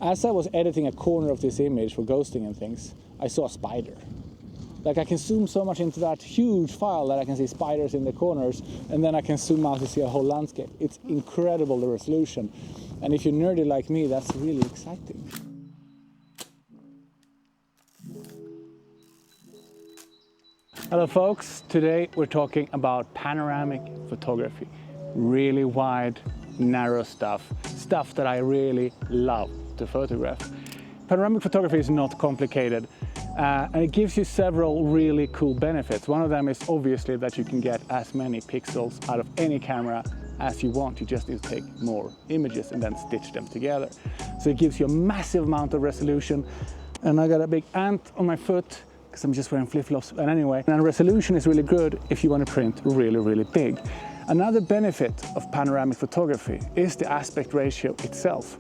As I was editing a corner of this image for ghosting and things, I saw a spider. Like I can zoom so much into that huge file that I can see spiders in the corners, and then I can zoom out to see a whole landscape. It's incredible, the resolution. And if you're nerdy like me, that's really exciting. Hello folks, today we're talking about panoramic photography. Really wide, narrow stuff that I really love to photograph. Panoramic photography is not complicated and it gives you several really cool benefits. One of them is obviously that you can get as many pixels out of any camera as you want. You just need to take more images and then stitch them together. So it gives you a massive amount of resolution. And I got a big ant on my foot because I'm just wearing flip-flops. And anyway, and resolution is really good if you want to print really, really big. Another benefit of panoramic photography is the aspect ratio itself.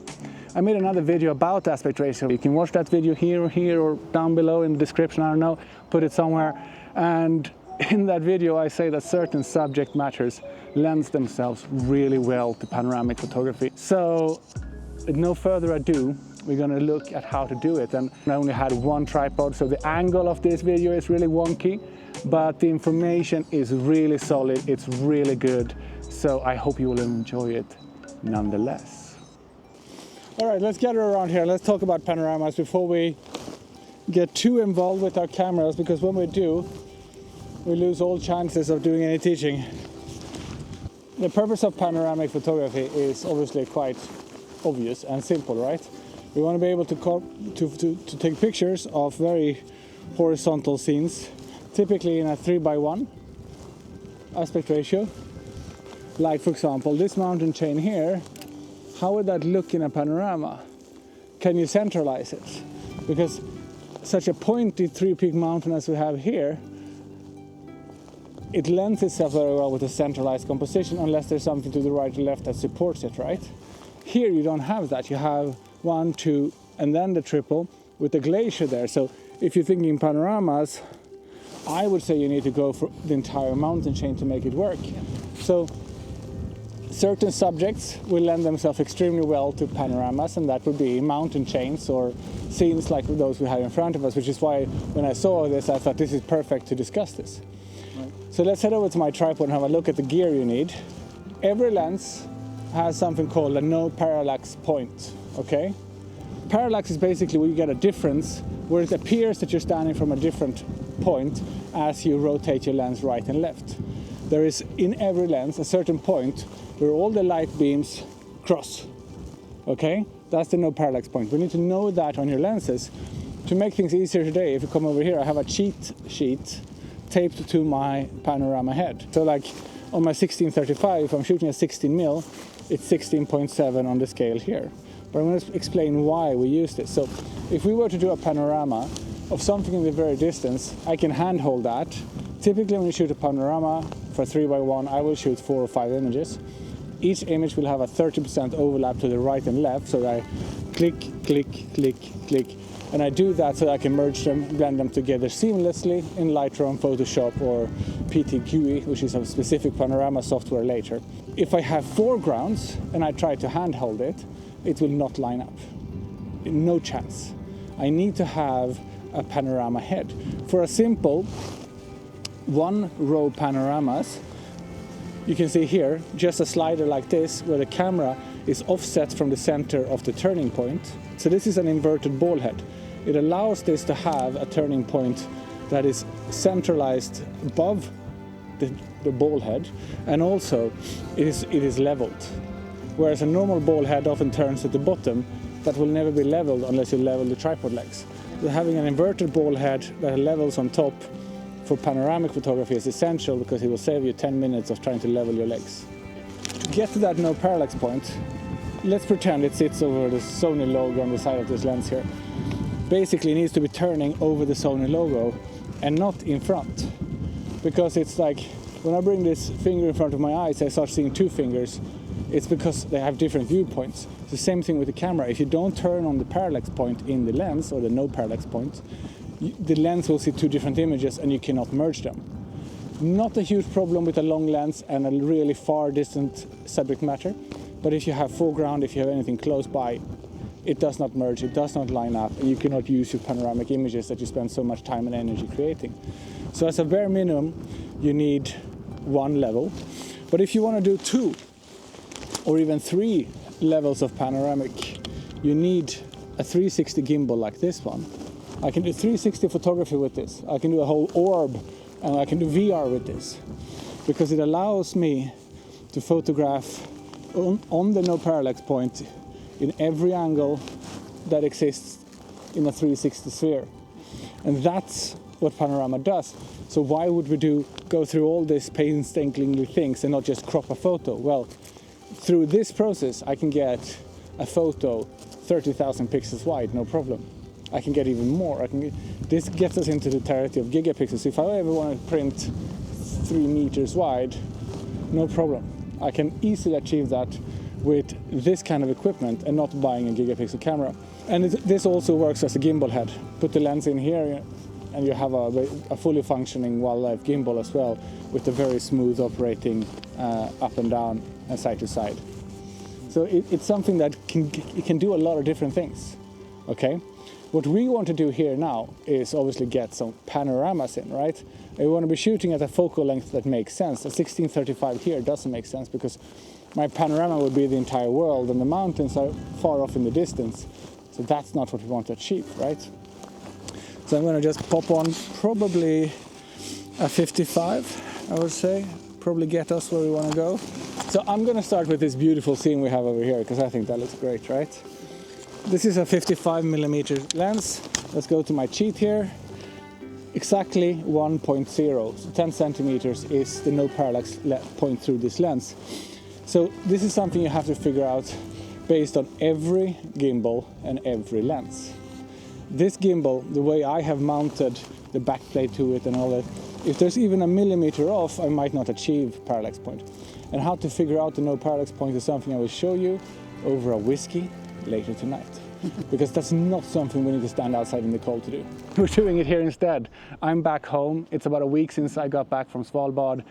I made another video about aspect ratio. You can watch that video here or down below in the description, I don't know, put it somewhere. And in that video I say that certain subject matters lends themselves really well to panoramic photography. So with no further ado, we're going to look at how to do it. And I only had one tripod, so the angle of this video is really wonky, but the information is really solid, it's really good. So I hope you will enjoy it nonetheless. All right, let's gather around here. Let's talk about panoramas before we get too involved with our cameras, because when we do, we lose all chances of doing any teaching. The purpose of panoramic photography is obviously quite obvious and simple, right? We want to be able to take pictures of very horizontal scenes, typically in a 3:1 aspect ratio. Like for example, this mountain chain here, how would that look in a panorama? Can you centralize it? Because such a pointy three-peak mountain as we have here, it lends itself very well with a centralized composition unless there's something to the right or left that supports it, right? Here you don't have that. You have 1, 2, and then the triple with the glacier there. So if you're thinking panoramas, I would say you need to go for the entire mountain chain to make it work. So certain subjects will lend themselves extremely well to panoramas, and that would be mountain chains or scenes like those we have in front of us, which is why when I saw this, I thought this is perfect to discuss this. Right. So let's head over to my tripod and have a look at the gear you need. Every lens has something called a no parallax point, okay? Parallax is basically where you get a difference where it appears that you're standing from a different point as you rotate your lens right and left. There is in every lens a certain point where all the light beams cross, okay? That's the no parallax point. We need to know that on your lenses. To make things easier today, if you come over here, I have a cheat sheet taped to my panorama head. So like on my 1635, if I'm shooting a 16mm, it's 16.7 on the scale here. But I'm going to explain why we use this. So if we were to do a panorama of something in the very distance, I can handhold that. Typically when you shoot a panorama for 3:1, I will shoot 4 or 5 images. Each image will have a 30% overlap to the right and left, so I click, click, click, click. And I do that so I can merge them, blend them together seamlessly in Lightroom, Photoshop or PTQE, which is a specific panorama software later. If I have foregrounds and I try to handhold it, it will not line up. No chance. I need to have a panorama head. For a simple 1-row panoramas, you can see here just a slider like this where the camera is offset from the center of the turning point. So this is an inverted ball head. It allows this to have a turning point that is centralized above the ball head, and also it is leveled. Whereas a normal ball head often turns at the bottom, that will never be leveled unless you level the tripod legs. So having an inverted ball head that levels on top for panoramic photography is essential because it will save you 10 minutes of trying to level your legs. To get to that no parallax point, let's pretend it sits over the Sony logo on the side of this lens here. Basically it needs to be turning over the Sony logo and not in front. Because it's like, when I bring this finger in front of my eyes, I start seeing 2 fingers. It's because they have different viewpoints. It's the same thing with the camera. If you don't turn on the parallax point in the lens, or the no parallax point, the lens will see 2 different images and you cannot merge them. Not a huge problem with a long lens and a really far distant subject matter, but if you have foreground, if you have anything close by, it does not merge, it does not line up, and you cannot use your panoramic images that you spend so much time and energy creating. So as a bare minimum, you need one level. But if you want to do 2 or even 3 levels of panoramic, you need a 360 gimbal like this one. I can do 360 photography with this. I can do a whole orb, and I can do VR with this, because it allows me to photograph on the no parallax point in every angle that exists in a 360 sphere. And that's what Panorama does. So why would we go through all these painstakingly things and not just crop a photo? Well, through this process I can get a photo 30,000 pixels wide, no problem. I can get even more. This gets us into the territory of gigapixels. If I ever want to print 3 meters wide, no problem. I can easily achieve that with this kind of equipment and not buying a gigapixel camera. And this also works as a gimbal head. Put the lens in here and you have a fully functioning wildlife gimbal as well, with a very smooth operating up and down and side to side. So it's something that can do a lot of different things. Okay, what we want to do here now is obviously get some panoramas in, right? We want to be shooting at a focal length that makes sense. A 1635 here doesn't make sense because my panorama would be the entire world and the mountains are far off in the distance. So that's not what we want to achieve, right? So I'm going to just pop on probably a 55, I would say. Probably get us where we want to go. So I'm going to start with this beautiful scene we have over here, because I think that looks great, right? This is a 55mm lens. Let's go to my cheat here. Exactly 1.0, so 10 centimeters is the no parallax point through this lens. So this is something you have to figure out based on every gimbal and every lens. This gimbal, the way I have mounted the backplate to it and all that, if there's even a millimeter off, I might not achieve parallax point. And how to figure out the no parallax point is something I will show you over a whiskey later tonight. Because that's not something we need to stand outside in the cold to do. We're doing it here instead. I'm back home. It's about a week since I got back from Svalbard.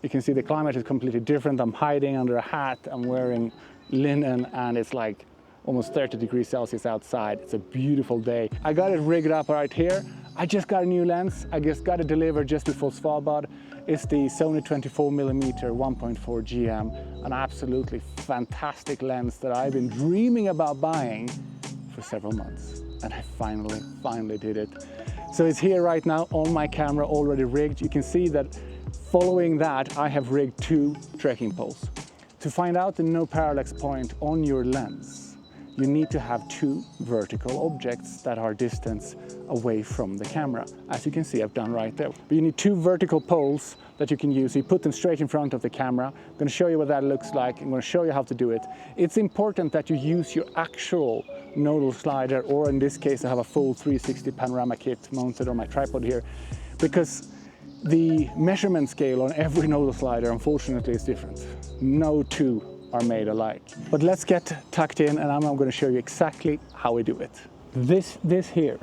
You can see the climate is completely different. I'm hiding under a hat, I'm wearing linen, and it's like almost 30 degrees Celsius outside. It's a beautiful day. I got it rigged up right here. I just got a new lens. I just got it delivered just before Svalbard. It's the Sony 24mm 1.4 GM, an absolutely fantastic lens that I've been dreaming about buying for several months. And I finally did it. So it's here right now on my camera, already rigged. You can see that following that, I have rigged 2 trekking poles. To find out the no parallax point on your lens, you need to have 2 vertical objects that are distance away from the camera. As you can see, I've done right there. But you need 2 vertical poles that you can use. You put them straight in front of the camera. I'm going to show you what that looks like. I'm going to show you how to do it. It's important that you use your actual nodal slider, or in this case, I have a full 360 panorama kit mounted on my tripod here, because the measurement scale on every nodal slider, unfortunately, is different. No 2 are made alike. But let's get tucked in, and I'm going to show you exactly how we do it. This here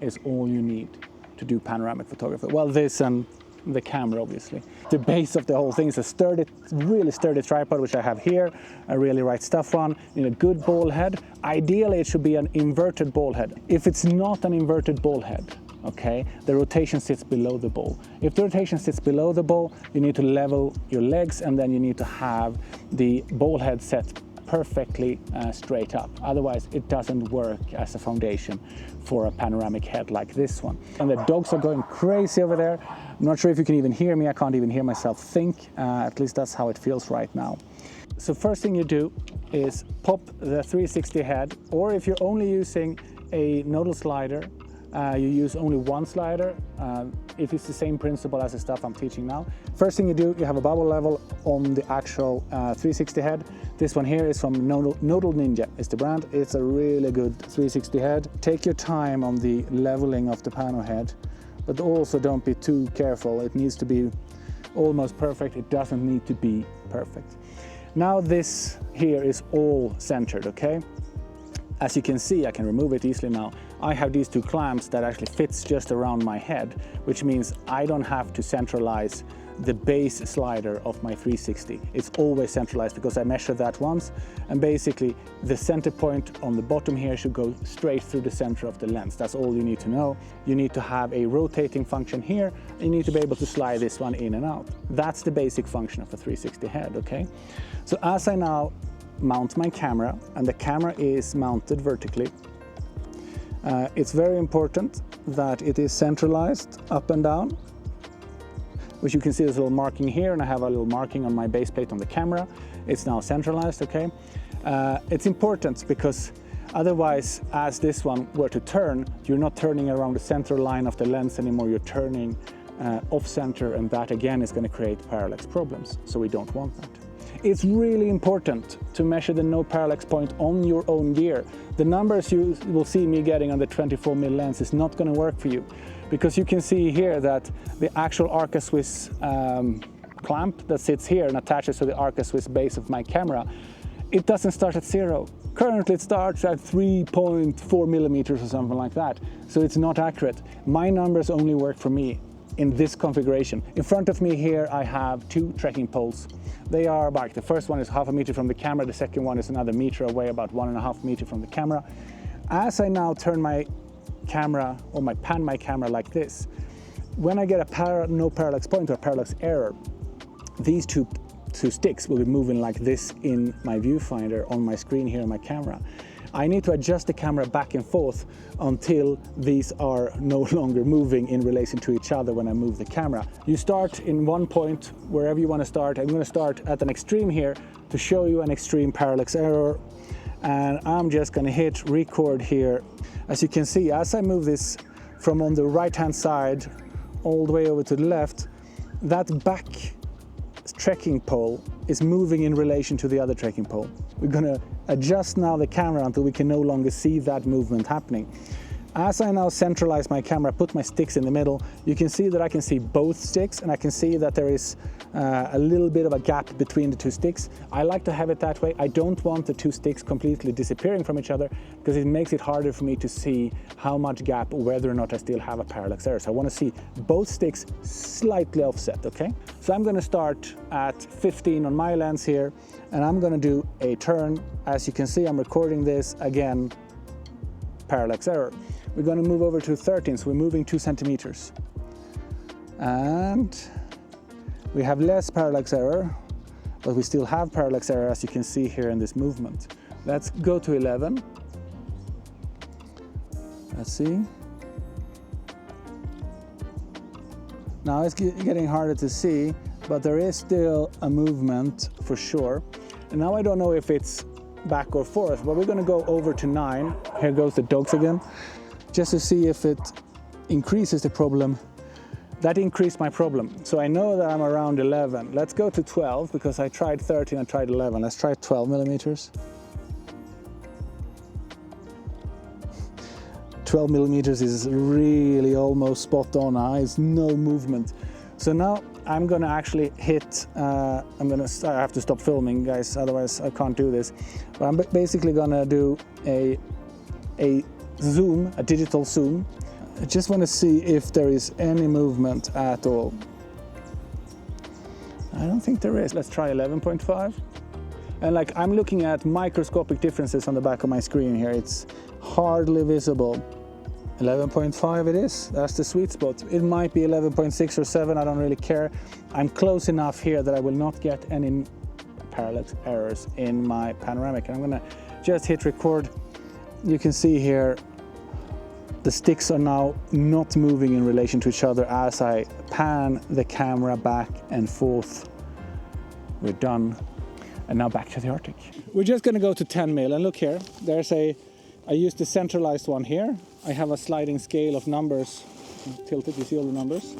is all you need to do panoramic photography. Well, this and the camera, obviously. The base of the whole thing is a really sturdy tripod, which I have here. A really right stuff one. In a good ball head. Ideally, it should be an inverted ball head. If it's not an inverted ball head, okay, the rotation sits below the ball. If the rotation sits below the ball, you need to level your legs, and then you need to have the ball head set perfectly straight up. Otherwise, it doesn't work as a foundation for a panoramic head like this one. And the dogs are going crazy over there. I'm not sure if you can even hear me. I can't even hear myself think. At least that's how it feels right now. So first thing you do is pop the 360 head, or if you're only using a nodal slider, you use only one slider. If it's the same principle as the stuff I'm teaching now. First thing you do, you have a bubble level on the actual 360 head. This one here is from Nodal Ninja, is the brand. It's a really good 360 head. Take your time on the leveling of the pano head, but also don't be too careful. It needs to be almost perfect. It doesn't need to be perfect. Now this here is all centered, okay? As you can see, I can remove it easily now. I have these 2 clamps that actually fits just around my head, which means I don't have to centralize the base slider of my 360. It's always centralized because I measured that once, and basically the center point on the bottom here should go straight through the center of the lens. That's all you need to know. You need to have a rotating function here, and you need to be able to slide this one in and out. That's the basic function of a 360 head, okay? So as I now mount my camera, and the camera is mounted vertically, it's very important that it is centralized up and down, which you can see there's a little marking here, and I have a little marking on my base plate on the camera. It's now centralized, okay? It's important because otherwise, as this one were to turn, you're not turning around the center line of the lens anymore, you're turning off center, and that again is going to create parallax problems, so we don't want that. It's really important to measure the no parallax point on your own gear. The numbers you will see me getting on the 24mm lens is not going to work for you, because you can see here that the actual Arca Swiss clamp that sits here and attaches to the Arca Swiss base of my camera, it doesn't start at 0. Currently it starts at 3.4mm or something like that, so it's not accurate. My numbers only work for me in this configuration. In front of me here I have 2 trekking poles. They are back. The first one is half a meter from the camera, the second one is another meter away, about 1.5 meters from the camera. As I now turn my camera, or pan my camera like this, when I get a no parallax point or parallax error, these two sticks will be moving like this in my viewfinder on my screen here on my camera. I need to adjust the camera back and forth until these are no longer moving in relation to each other when I move the camera. You start in one point, wherever you want to start. I'm going to start at an extreme here to show you an extreme parallax error. And I'm just going to hit record here. As you can see, as I move this from on the right-hand side all the way over to the left, that back trekking pole is moving in relation to the other trekking pole. We're going to adjust now the camera until we can no longer see that movement happening. As I now centralize my camera, put my sticks in the middle, you can see that I can see both sticks, and I can see that there is a little bit of a gap between the 2 sticks. I like to have it that way. I don't want the 2 sticks completely disappearing from each other, because it makes it harder for me to see how much gap or whether or not I still have a parallax error. So I want to see both sticks slightly offset, okay? So I'm going to start at 15 on my lens here, and I'm going to do a turn. As you can see, I'm recording this again, parallax error. We're going to move over to 13, so we're moving 2 centimeters. And we have less parallax error, but we still have parallax error, as you can see here in this movement. Let's go to 11. Let's see. Now it's getting harder to see, but there is still a movement for sure. And now I don't know if it's back or forth, but we're going to go over to 9. Here goes the dogs again, just to see if it increases the problem. That increased my problem, so I know that I'm around 11. Let's go to 12, because I tried 13 and tried 11. Let's try 12 millimeters. 12 millimeters is really almost spot on. It's no movement. So now I'm gonna actually hit, I have to stop filming, guys, otherwise I can't do this. But I'm basically gonna do a zoom, a digital zoom. I just want to see if there is any movement at all. I don't think there is. Let's try 11.5. And like, I'm looking at microscopic differences on the back of my screen here. It's hardly visible. 11.5 it is. That's the sweet spot. It might be 11.6 or 7. I don't really care. I'm close enough here that I will not get any parallax errors in my panoramic. And I'm going to just hit record. You can see here the sticks are now not moving in relation to each other as I pan the camera back and forth. We're done. And now back to the Arctic. We're just going to go to 10 mil, and look here. I used the centralized one here. I have a sliding scale of numbers. Tilted, you see all the numbers?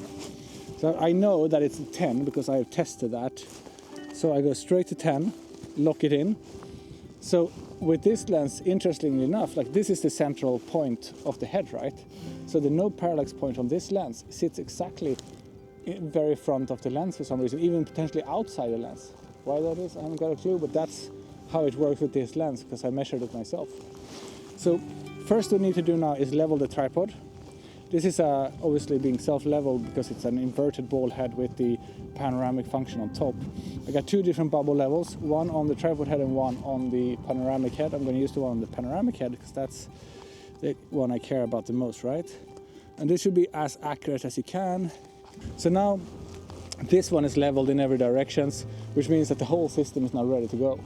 So I know that it's 10 because I have tested that. So I go straight to 10, lock it in. So with this lens, interestingly enough, like, this is the central point of the head, right? So the no parallax point on this lens sits exactly in very front of the lens for some reason, even potentially outside the lens. Why that is, I haven't got a clue, but that's how it works with this lens, because I measured it myself. So first we need to do now is level the tripod. This is obviously being self-leveled because it's an inverted ball head with the panoramic function on top. I got two different bubble levels, one on the tripod head and one on the panoramic head. I'm going to use the one on the panoramic head because that's the one I care about the most, right? And this should be as accurate as you can. So now this one is leveled in every direction, which means that the whole system is now ready to go.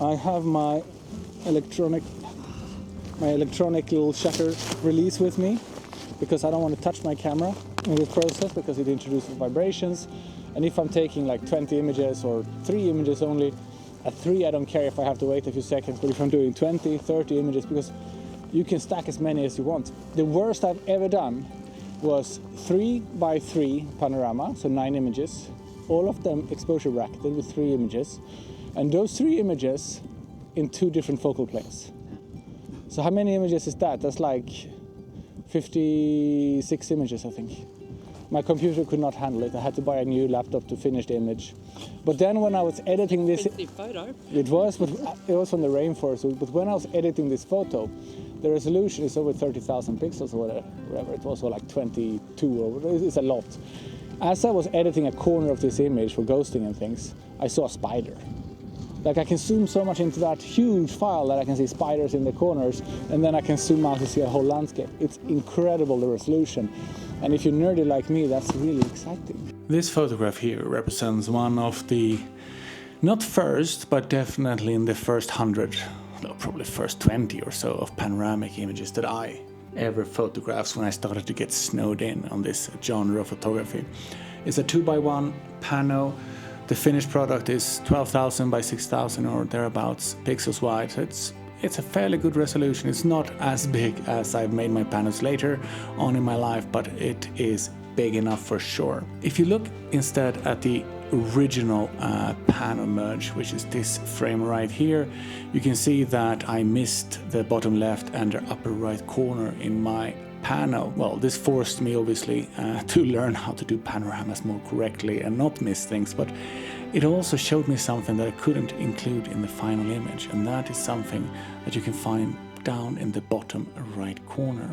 I have my electronic little shutter release with me because I don't want to touch my camera in this process because it introduces vibrations. And if I'm taking like 20 images or 3 images only, at 3 I don't care if I have to wait a few seconds, but if I'm doing 20, 30 images, because you can stack as many as you want. The worst I've ever done was 3x3 panorama, so 9 images, all of them exposure bracketed with 3 images, and those 3 images in 2 different focal planes. So how many images is that? That's like 56 images, I think. My computer could not handle it. I had to buy a new laptop to finish the image. But then when I was editing this... photo. It was, but it was from the rainforest. But when I was editing this photo, the resolution is over 30,000 pixels or whatever. It was like 22 or whatever. It's a lot. As I was editing a corner of this image for ghosting and things, I saw a spider. Like I can zoom so much into that huge file that I can see spiders in the corners, and then I can zoom out to see a whole landscape. It's incredible, the resolution. And if you're nerdy like me, that's really exciting. This photograph here represents one of the, not first, but definitely in the first 100, no, probably first 20 or so of panoramic images that I ever photographed when I started to get snowed in on this genre of photography. It's a 2x1 pano. The finished product is 12,000 by 6,000 or thereabouts pixels wide. So it's a fairly good resolution. It's not as big as I've made my panos later on in my life, but it is big enough for sure. If you look instead at the original pano merge, which is this frame right here, you can see that I missed the bottom left and the upper right corner in my pano. Well, this forced me obviously to learn how to do panoramas more correctly and not miss things, but it also showed me something that I couldn't include in the final image, and that is something that you can find down in the bottom right corner.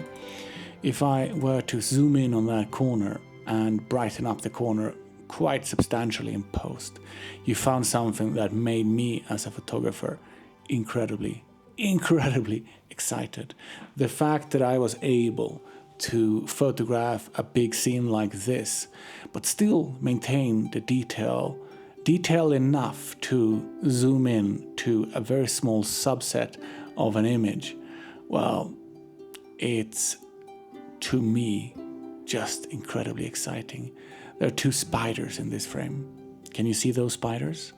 If I were to zoom in on that corner and brighten up the corner quite substantially in post, you found something that made me as a photographer incredibly excited. The fact that I was able to photograph a big scene like this, but still maintain the detail enough to zoom in to a very small subset of an image, well, it's, to me, just incredibly exciting. There are 2 spiders in this frame. Can you see those spiders?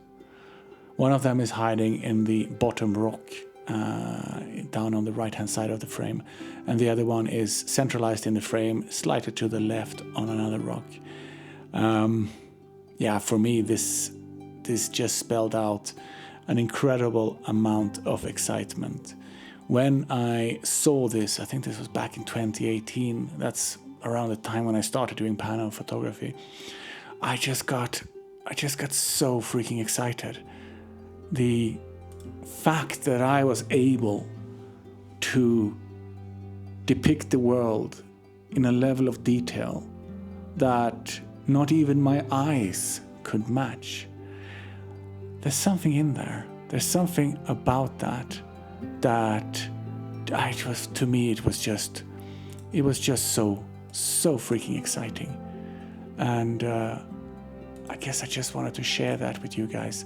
One of them is hiding in the bottom rock down on the right hand side of the frame, and the other one is centralized in the frame slightly to the left on another rock. Yeah, for me this just spelled out an incredible amount of excitement. When I saw this, I think this was back in 2018, that's around the time when I started doing pano photography, I just got so freaking excited. The fact that I was able to depict the world in a level of detail that not even my eyes could match. There's something in there. There's something about that to me it was just so freaking exciting. And I guess I just wanted to share that with you guys.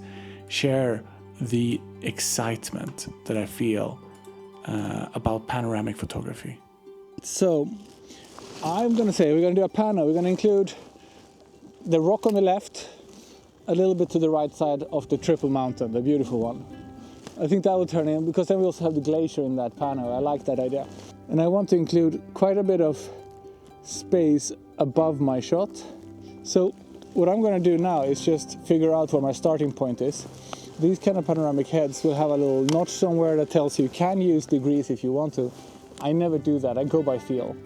Share the excitement that I feel about panoramic photography. So I'm going to say we're going to do a pano. We're going to include the rock on the left, a little bit to the right side of the triple mountain, the beautiful one. I think that will turn in, because then we also have the glacier in that pano. I like that idea. And I want to include quite a bit of space above my shot. So what I'm going to do now is just figure out where my starting point is. These kind of panoramic heads will have a little notch somewhere that tells you can use degrees if you want to. I never do that. I go by feel.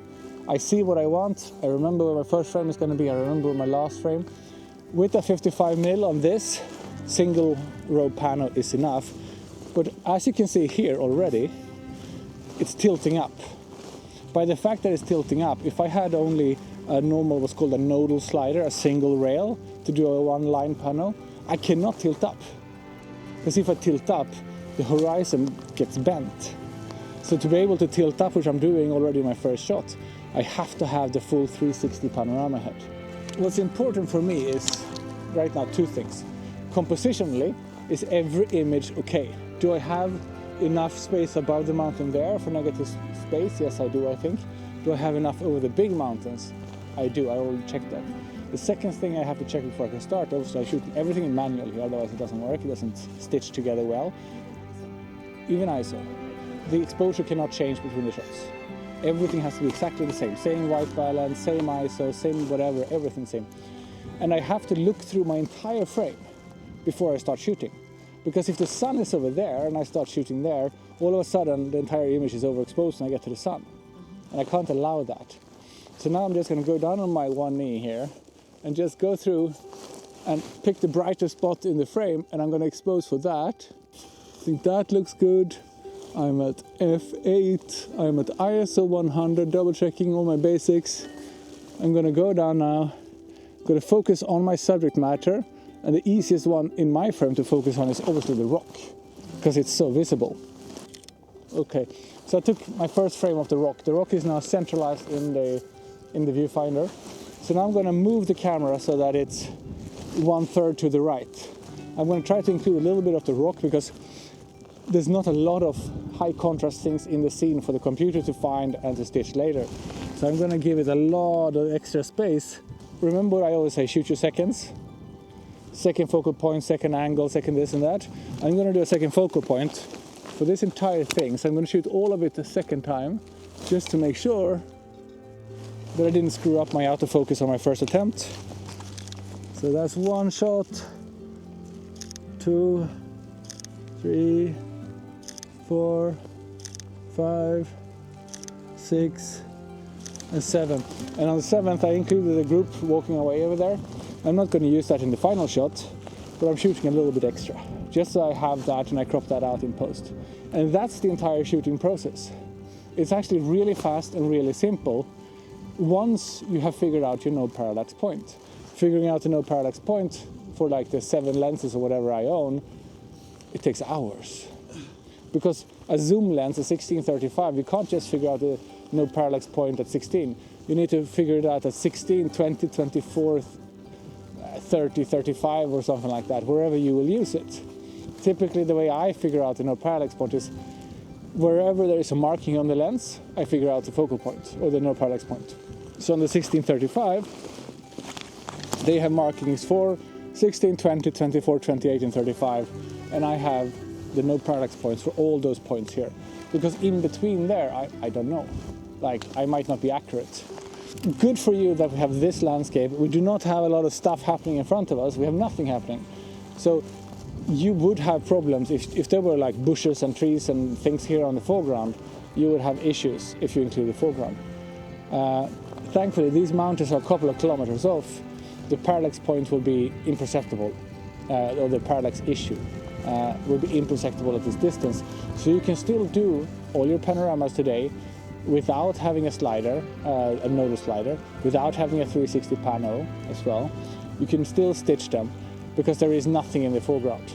I see what I want. I remember where my first frame is going to be. I remember where my last frame. With a 55mm on this single row pano is enough. But as you can see here already, it's tilting up. by the fact that it's tilting up, if I had only a normal, what's called a nodal slider, a single rail to do a one-line pano, I cannot tilt up. Because if I tilt up, the horizon gets bent. So to be able to tilt up, which I'm doing already in my first shot, I have to have the full 360 panorama head. What's important for me is, right now, two things. Compositionally, is every image okay? Do I have enough space above the mountain there for negative space? Yes, I do, I think. Do I have enough over the big mountains? I do, I already checked that. The second thing I have to check before I can start, obviously I shoot everything in manual here, otherwise it doesn't work, it doesn't stitch together well. Even ISO. The exposure cannot change between the shots. Everything has to be exactly the same. Same white balance, same ISO, same whatever, everything same. And I have to look through my entire frame before I start shooting. Because if the sun is over there and I start shooting there, all of a sudden the entire image is overexposed and I get to the sun. And I can't allow that. So now I'm just going to go down on my one knee here and just go through and pick the brightest spot in the frame, and I'm going to expose for that. I think that looks good. I'm at f8, I'm at ISO 100, double checking all my basics. I'm going to go down now, I'm going to focus on my subject matter, and the easiest one in my frame to focus on is obviously the rock, because it's so visible. Okay, so I took my first frame of the rock. The rock is now centralized in the viewfinder. So now I'm going to move the camera so that it's 1/3 to the right. I'm going to try to include a little bit of the rock because there's not a lot of high contrast things in the scene for the computer to find and to stitch later. So I'm going to give it a lot of extra space. Remember what I always say, shoot your seconds. Second focal point, second angle, second this and that. I'm going to do a second focal point for this entire thing. So I'm going to shoot all of it the second time just to make sure that I didn't screw up my autofocus on my first attempt. So that's one shot, 2, 3, 4, 5, 6, and 7. And on the 7th I included a group walking away over there. I'm not going to use that in the final shot, but I'm shooting a little bit extra, just so I have that and I crop that out in post. And that's the entire shooting process. It's actually really fast and really simple once you have figured out your node parallax point. Figuring out the node parallax point for like the 7 lenses or whatever I own, it takes hours. Because a zoom lens, a 16-35, you can't just figure out the node parallax point at 16. You need to figure it out at 16, 20, 24, 30, 35 or something like that, wherever you will use it. Typically the way I figure out the node parallax point is wherever there is a marking on the lens, I figure out the focal point or the node parallax point. So on the 16-35, they have markings for 16, 20, 24, 28 and 35, and I have the node parallax points for all those points here. Because in between there, I don't know. Like, I might not be accurate. Good for you that we have this landscape. We do not have a lot of stuff happening in front of us. We have nothing happening. So you would have problems if there were like bushes and trees and things here on the foreground. You would have issues if you include the foreground. Thankfully, these mountains are a couple of kilometers off. The parallax point will be imperceptible, or the parallax issue will be imperceptible at this distance. So you can still do all your panoramas today without having a slider, a nodal slider, without having a 360 pano as well. You can still stitch them because there is nothing in the foreground.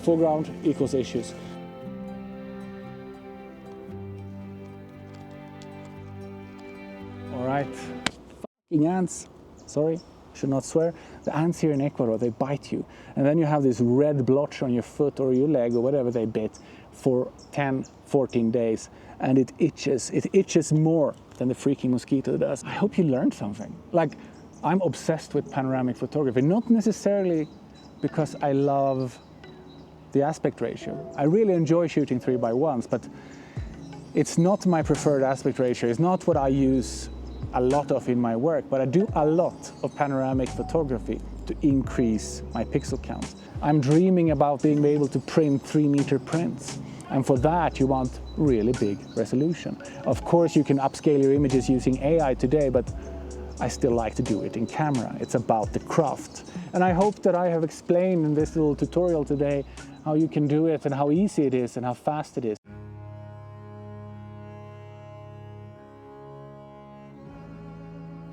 Foreground equals issues. All right, fucking ants. Sorry, should not swear. The ants here in Ecuador, they bite you. And then you have this red blotch on your foot or your leg or whatever they bit for 10, 14 days. And it itches. It itches more than the freaking mosquito does. I hope you learned something. Like, I'm obsessed with panoramic photography, not necessarily because I love the aspect ratio. I really enjoy shooting 3x1s, but it's not my preferred aspect ratio. It's not what I use a lot of in my work, but I do a lot of panoramic photography to increase my pixel count. I'm dreaming about being able to print 3-meter prints. And for that, you want really big resolution. Of course, you can upscale your images using AI today, but I still like to do it in camera. It's about the craft. And I hope that I have explained in this little tutorial today how you can do it and how easy it is and how fast it is.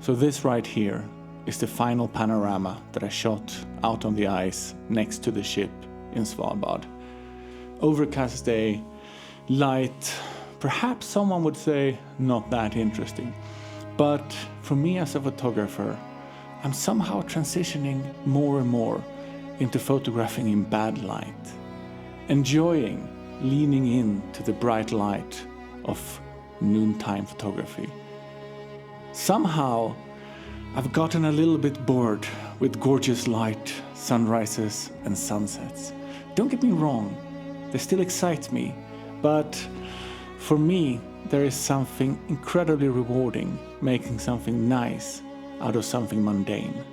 So this right here is the final panorama that I shot out on the ice next to the ship in Svalbard. Overcast day, light, perhaps someone would say not that interesting. But for me as a photographer, I'm somehow transitioning more and more into photographing in bad light, enjoying leaning into the bright light of noontime photography. Somehow, I've gotten a little bit bored with gorgeous light, sunrises and sunsets. Don't get me wrong, they still excite me, but for me, there is something incredibly rewarding making something nice out of something mundane.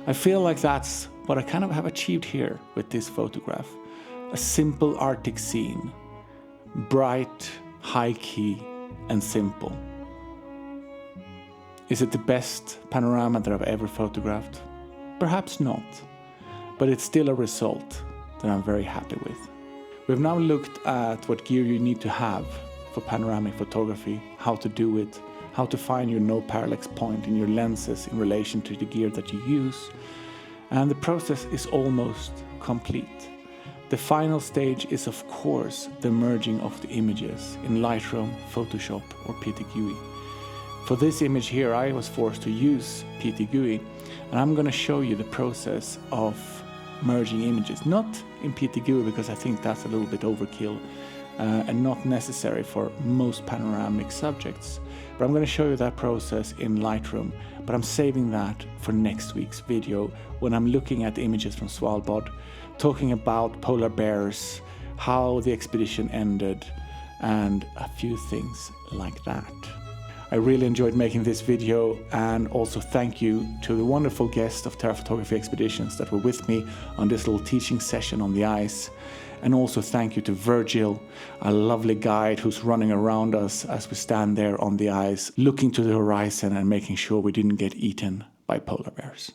I feel like that's what I kind of have achieved here with this photograph. A simple Arctic scene, bright, high key and simple. Is it the best panorama that I've ever photographed? Perhaps not, but it's still a result that I'm very happy with. We've now looked at what gear you need to have for panoramic photography, how to do it, how to find your no parallax point in your lenses in relation to the gear that you use, and the process is almost complete. The final stage is of course the merging of the images in Lightroom, Photoshop or PTGui. For this image here I was forced to use PTGui, and I'm going to show you the process of merging images, not in PTGui because I think that's a little bit overkill and not necessary for most panoramic subjects, but I'm going to show you that process in Lightroom, but I'm saving that for next week's video when I'm looking at images from Svalbard, talking about polar bears, how the expedition ended and a few things like that. I really enjoyed making this video, and also thank you to the wonderful guests of Terra Photography Expeditions that were with me on this little teaching session on the ice. And also thank you to Virgil, a lovely guide who's running around us as we stand there on the ice, looking to the horizon and making sure we didn't get eaten by polar bears.